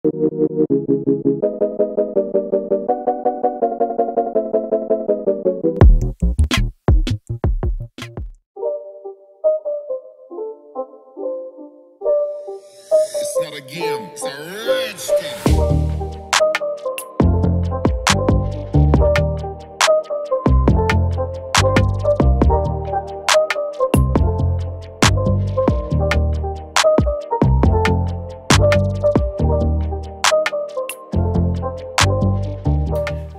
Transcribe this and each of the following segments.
It's not a game, it's a rich thing.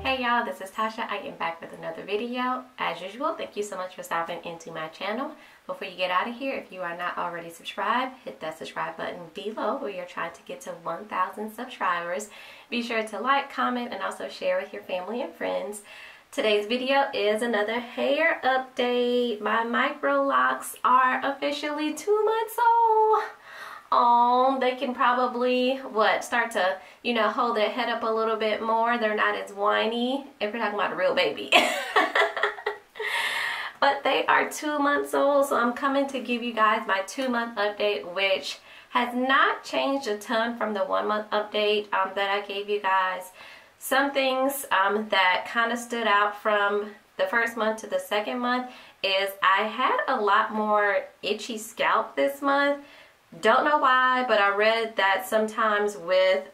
Hey y'all, this is Tasha. I am back with another video. As usual, thank you so much for stopping into my channel. Before you get out of here, if you are not already subscribed, hit that subscribe button below. We are trying to get to 1,000 subscribers. Be sure to like, comment, and also share with your family and friends. Today's video is another hair update. My micro locks are officially 2 months old. Oh, they can probably, start to, hold their head up a little bit more. They're not as whiny if you're talking about a real baby. But they are 2 months old, so I'm coming to give you guys my 2-month update, which has not changed a ton from the 1-month update that I gave you guys. Some things that kind of stood out from the first month to the second month is I had a lot more itchy scalp this month. Don't know why, but I read that sometimes with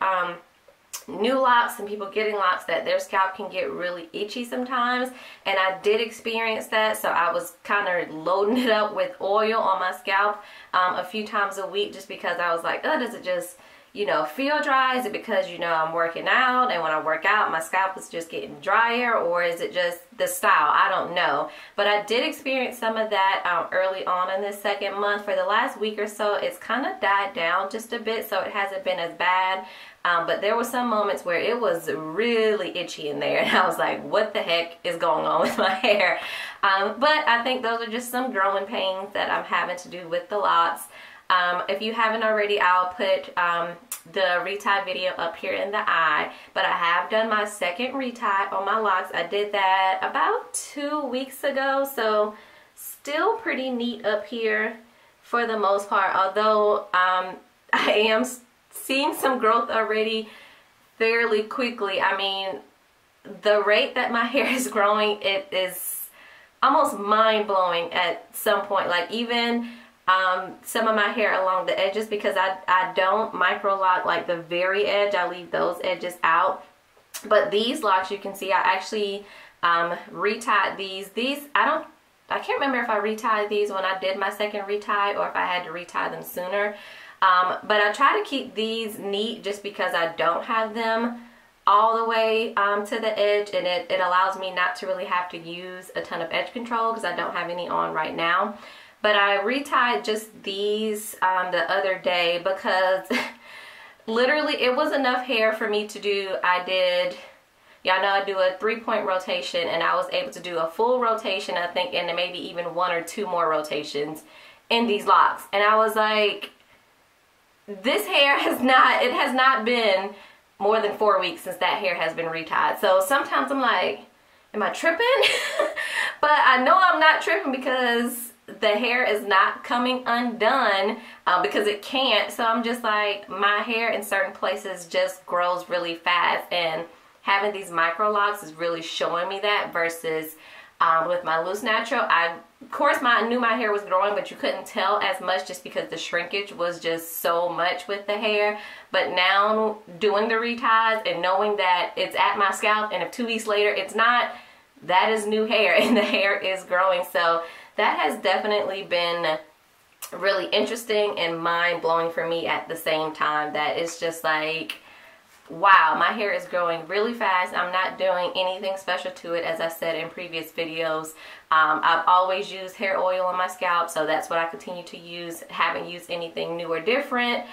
new locks and people getting locks that their scalp can get really itchy sometimes, and I did experience that, so I was kind of loading it up with oil on my scalp a few times a week just because I was like, oh, does it just feel dry? Is it because I'm working out, and when I work out my scalp is just getting drier, or is it just the style? I don't know, but I did experience some of that early on in this second month. For the last week or so it's kind of died down just a bit, so it hasn't been as bad, but there were some moments where it was really itchy in there, and I was like, what the heck is going on with my hair? But I think those are just some growing pains that I'm having to do with the locks. If you haven't already, I'll put the retie video up here in the eye, but I have done my second retie on my locks. I did that about 2 weeks ago, so still pretty neat up here for the most part, although I am seeing some growth already fairly quickly. I mean, the rate that my hair is growing, it is almost mind-blowing at some point. Like even some of my hair along the edges, because I don't micro lock like the very edge, I leave those edges out. But these locks, you can see I actually retied these. I can't remember if I retied these when I did my second retie or if I had to retie them sooner. But I try to keep these neat just because I don't have them all the way to the edge, and it allows me not to really have to use a ton of edge control because I don't have any on right now. But I retied just these the other day because literally it was enough hair for me to do. I did, y'all know I do a 3-point rotation, and I was able to do a full rotation, I think, and then maybe even 1 or 2 more rotations in these locks. And I was like, this hair has not been more than 4 weeks since that hair has been retied. So sometimes I'm like, am I tripping? But I know I'm not tripping because the hair is not coming undone because it can't. So I'm just like, my hair in certain places just grows really fast, and having these micro locks is really showing me that versus with my loose natural. Of course I knew my hair was growing, but you couldn't tell as much just because the shrinkage was just so much with the hair. But now doing the reties and knowing that it's at my scalp, and if 2 weeks later it's not, that is new hair and the hair is growing. So that has definitely been really interesting and mind-blowing for me at the same time. That it's just like, wow, my hair is growing really fast. I'm not doing anything special to it, as I said in previous videos. I've always used hair oil on my scalp, so that's what I continue to use. Haven't used anything new or different.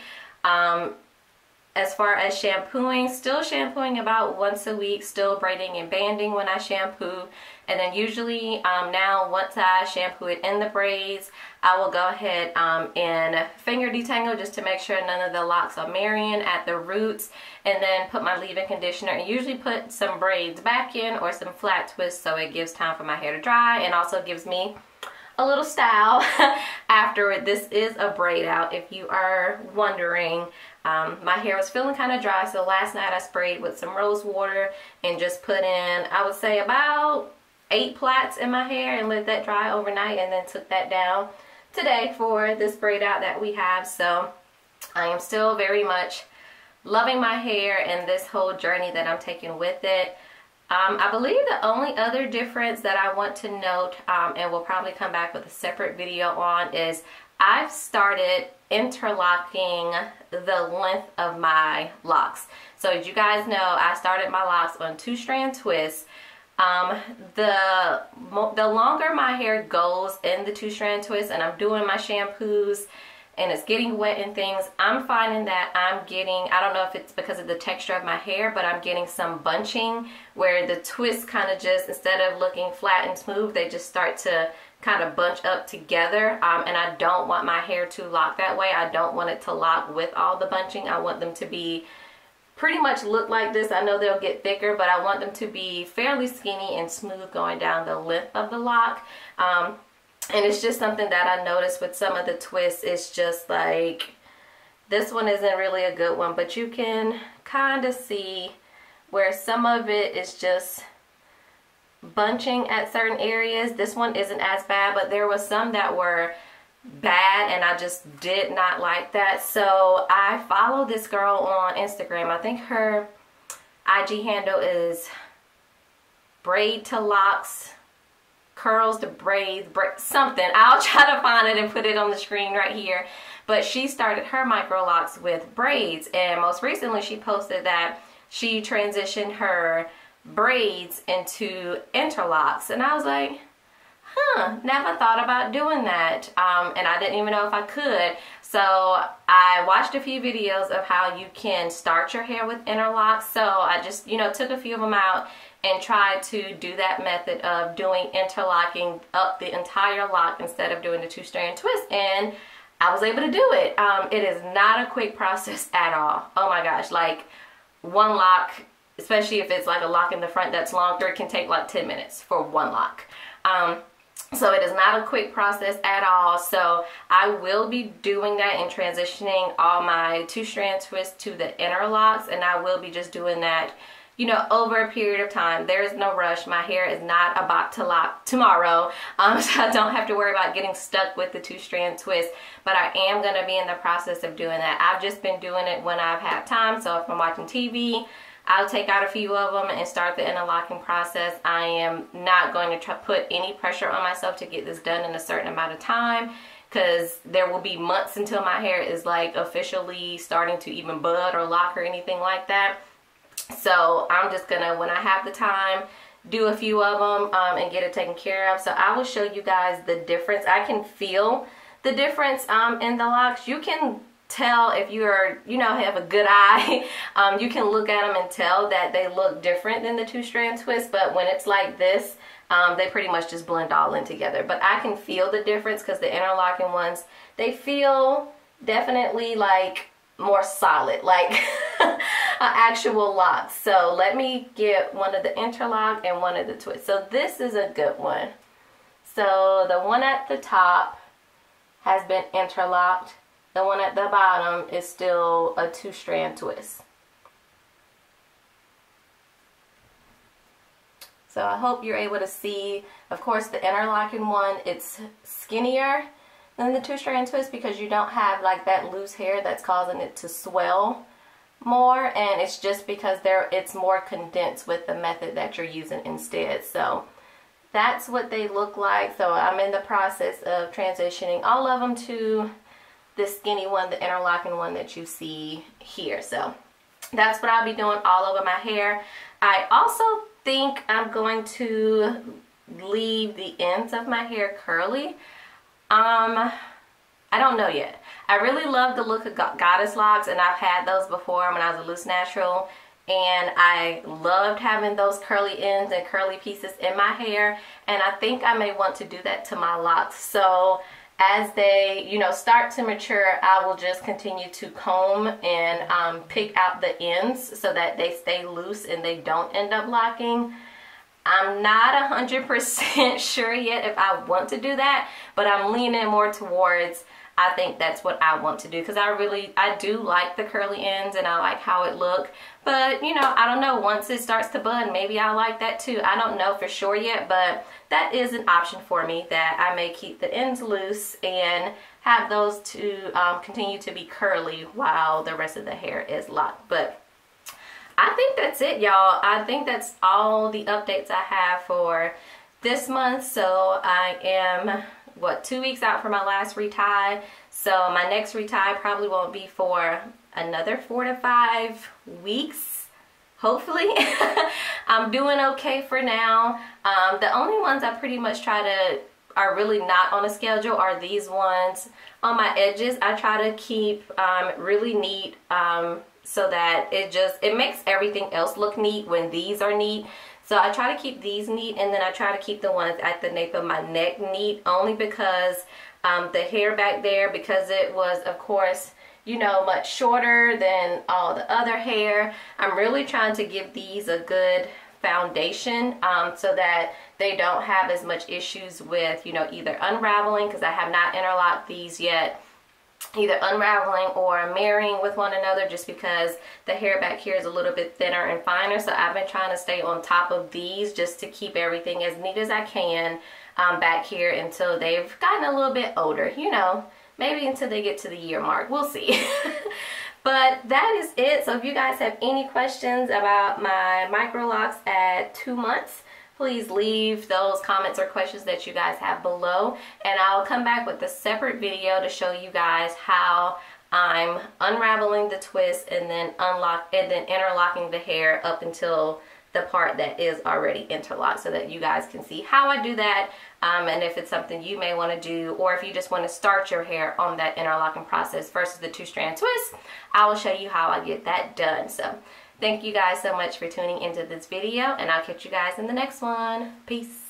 As far as shampooing, still shampooing about once a week, still braiding and banding when I shampoo. And then usually now once I shampoo it in the braids, I will go ahead and finger detangle just to make sure none of the locks are marrying at the roots, and then put my leave-in conditioner and usually put some braids back in or some flat twists so it gives time for my hair to dry and also gives me a little style after it. This is a braid out, if you are wondering. My hair was feeling kind of dry, so last night I sprayed with some rose water and just put in, I would say, about 8 plaits in my hair and let that dry overnight, and then took that down today for this braid out that we have. So I am still very much loving my hair and this whole journey that I'm taking with it. I believe the only other difference that I want to note, and we'll probably come back with a separate video on, is I've started interlocking the length of my locks. So as you guys know, I started my locks on 2-strand twists. The longer my hair goes in the 2-strand twist and I'm doing my shampoos and it's getting wet and things, I'm finding that I'm getting, I don't know if it's because of the texture of my hair, but I'm getting some bunching where the twists kind of just, instead of looking flat and smooth, they just start to kind of bunch up together. And I don't want my hair to lock that way. I don't want it to lock with all the bunching. I want them to be pretty much look like this. I know they'll get thicker, but I want them to be fairly skinny and smooth going down the length of the lock. And it's just something that I noticed with some of the twists. It's just like, this one isn't really a good one, but you can kind of see where some of it is just bunching at certain areas. This one isn't as bad, but there was some that were bad and I just did not like that. So I follow this girl on Instagram. I think her IG handle is Braid to Locs, curls to braids, something. I'll try to find it and put it on the screen right here. But she started her micro locks with braids, and most recently she posted that she transitioned her braids into interlocks, and I was like, never thought about doing that, and I didn't even know if I could. So I watched a few videos of how you can start your hair with interlocks. So I just, took a few of them out and tried to do that method of doing interlocking up the entire lock instead of doing the 2-strand twist, and I was able to do it. It is not a quick process at all. Oh my gosh, like one lock, especially if it's like a lock in the front that's longer, it can take like 10 minutes for one lock. So it is not a quick process at all. So I will be doing that and transitioning all my 2-strand twists to the interlocks, and I will be just doing that, over a period of time. There is no rush. My hair is not about to lock tomorrow, so I don't have to worry about getting stuck with the 2-strand twist, but I am going to be in the process of doing that. I've just been doing it when I've had time. So if I'm watching TV, I'll take out a few of them and start the interlocking process. I am not going to put any pressure on myself to get this done in a certain amount of time, because there will be months until my hair is like officially starting to even bud or lock or anything like that. So I'm just gonna, when I have the time, do a few of them and get it taken care of. So I will show you guys the difference. I can feel the difference in the locks. You can tell if you're, have a good eye. You can look at them and tell that they look different than the 2-strand twist, but when it's like this, they pretty much just blend all in together. But I can feel the difference because the interlocking ones, they feel definitely like more solid, like an actual lock. So let me get one of the interlock and one of the twist. So this is a good one. So the one at the top has been interlocked. The one at the bottom is still a 2-strand twist. So I hope you're able to see. Of course, the interlocking one, it's skinnier than the 2-strand twist because you don't have like that loose hair that's causing it to swell more, and it's just because it's more condensed with the method that you're using instead. So that's what they look like. So I'm in the process of transitioning all of them to the skinny one, the interlocking one that you see here. So that's what I'll be doing all over my hair. I also think I'm going to leave the ends of my hair curly. I don't know yet. I really love the look of goddess locks, and I've had those before when I was a loose natural, and I loved having those curly ends and curly pieces in my hair, and I think I may want to do that to my locks. So as they, start to mature, I will just continue to comb and pick out the ends so that they stay loose and they don't end up locking. I'm not 100% sure yet if I want to do that, but I'm leaning more towards I think that's what I want to do, because I do like the curly ends and I like how it look. But you know, I don't know, once it starts to bud, maybe I like that too. I don't know for sure yet, but that is an option for me, that I may keep the ends loose and have those to continue to be curly while the rest of the hair is locked. But I think that's it, y'all. I think that's all the updates I have for this month. So I am, what, 2 weeks out from my last retie. So my next retie probably won't be for another 4 to 5 weeks, hopefully. I'm doing okay for now. The only ones I pretty much are really not on a schedule are these ones on my edges. I try to keep really neat, so that it makes everything else look neat when these are neat. So I try to keep these neat, and then I try to keep the ones at the nape of my neck neat, only because the hair back there, because it was, of course, you know, much shorter than all the other hair. I'm really trying to give these a good foundation, so that they don't have as much issues with, you know, either unraveling, because I have not interlocked these yet, either unraveling or marrying with one another, just because the hair back here is a little bit thinner and finer. So I've been trying to stay on top of these just to keep everything as neat as I can back here until they've gotten a little bit older, you know, maybe until they get to the year mark. We'll see. But that is it. So if you guys have any questions about my micro locks at 2 months, please leave those comments or questions that you guys have below, and I'll come back with a separate video to show you guys how I'm unraveling the twist and then interlocking the hair up until the part that is already interlocked, so that you guys can see how I do that, and if it's something you may want to do, or if you just want to start your hair on that interlocking process versus the 2-strand twist, I will show you how I get that done. So thank you guys so much for tuning into this video, and I'll catch you guys in the next one. Peace.